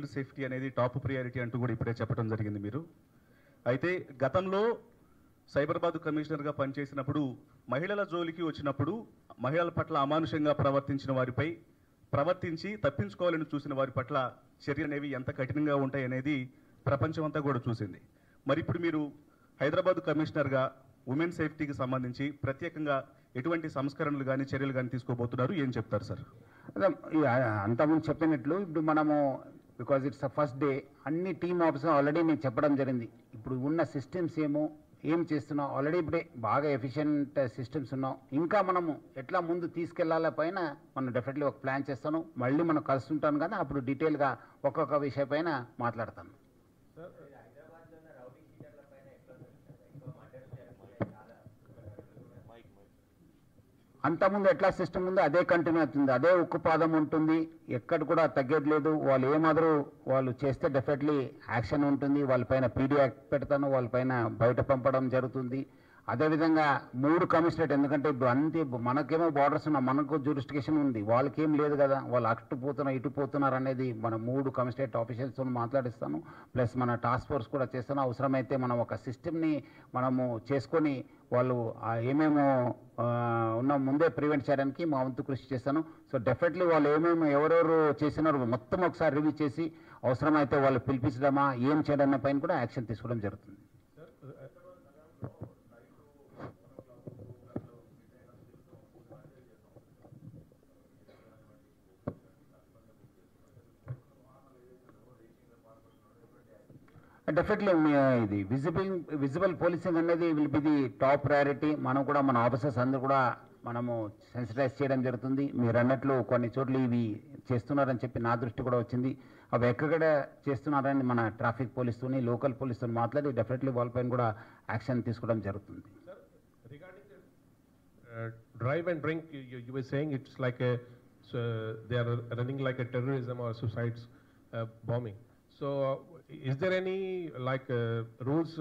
Child safety అనేది top priority అంటూ కూడా ఇప్పుడే చెప్పడం జరిగింది మీరు. అయితే గతంలో సైబరాబాద్ కమిషనర్గా పనిచేసినప్పుడు మహిళల జోలికి వచ్చినప్పుడు మహిళల పట్ల అమానుషంగా ప్రవర్తించి తప్పించుకోవాలని చూసిన వారి పట్ల చర్యలు అనేవి ఎంత కఠినంగా ఉంటాయి అనేది ప్రపంచం అంతా కూడా చూసింది. మరి ఇప్పుడు మీరు హైదరాబాద్ కమిషనర్గా ఉమెన్ సేఫ్టీకి సంబంధించి ప్రత్యేకంగా ఎటువంటి సంస్కరణలు కానీ చర్యలు కానీ తీసుకోబోతున్నారు, ఏం చెప్తారు సార్? అంతకుముందు చెప్పినట్లు ఇప్పుడు మనము బికాజ్ ఇట్స్ ఫస్ట్ డే అన్ని టీమ్ ఆఫీసర్ ఆల్రెడీ నేను చెప్పడం జరిగింది. ఇప్పుడు ఉన్న సిస్టమ్స్ ఏం చేస్తున్నాం ఆల్రెడీ ఇప్పుడే బాగా ఎఫిషియెంట్ సిస్టమ్స్ ఉన్నాం. ఇంకా మనము ఎట్లా ముందు తీసుకెళ్లాల పైన మనం డెఫినెట్లీ ఒక ప్లాన్ చేస్తాను. మళ్ళీ మనం కలుస్తుంటాను కదా, అప్పుడు డీటెయిల్గా ఒక్కొక్క విషయం పైన మాట్లాడతాను. అంతకుముందు ఎట్లా సిస్టమ్ ఉందో అదే కంటిన్యూ అవుతుంది, అదే ఉక్కుపాదం ఉంటుంది, ఎక్కడ కూడా తగ్గేది లేదు. వాళ్ళు ఏమాదరు వాళ్ళు చేస్తే డెఫినెట్లీ యాక్షన్ ఉంటుంది. వాళ్ళపైన పీడీ యాక్ట్ పెడతాను, వాళ్ళపైన బయట పంపడం జరుగుతుంది. అదేవిధంగా 3 కమిషనరేట్, ఎందుకంటే ఇప్పుడు అంతే మనకేమో బార్డర్స్ ఉన్నా మనకు జ్యూరిస్టికేషన్ ఉంది, వాళ్ళకేం లేదు కదా, వాళ్ళు అటు పోతున్నారు ఇటు పోతున్నారు అనేది మన 3 కమిషనరేట్ ఆఫీషియల్స్తో మాట్లాడిస్తాను. ప్లస్ మన టాస్క్ ఫోర్స్ కూడా చేస్తాను. అవసరమైతే మనం ఒక సిస్టమ్ని మనము చేసుకొని వాళ్ళు ఏమేమో ఉన్న ముందే ప్రివెంట్ చేయడానికి మా వంతు కృషి చేస్తాను. సో డెఫినెట్లీ వాళ్ళు ఎవరెవరు చేసినారో మొత్తం ఒకసారి రివ్యూ చేసి అవసరమైతే వాళ్ళు పిలిపించడమా ఏం చేయడం పైన కూడా యాక్షన్ తీసుకోవడం జరుగుతుంది. డెఫినెట్లీ ఇది విజిబుల్ పోలీసింగ్ అనేది will be the top priority. మనం కూడా మన ఆఫీసర్స్ అందరూ కూడా మనము సెన్సిటైజ్ చేయడం జరుగుతుంది. మీరు అన్నట్లు కొన్ని చోట్ల ఇవి చేస్తున్నారని చెప్పి నా దృష్టి కూడా వచ్చింది. అవి ఎక్కడ చేస్తున్నారని మన ట్రాఫిక్ పోలీసుని లోకల్ పోలీసుతో మాట్లాడి డెఫినెట్లీ వాళ్ళపైన కూడా యాక్షన్ తీసుకోవడం జరుగుతుంది. Drive and drink, you were saying it's like they are running like a terrorism or suicides bombing. So is there any like rules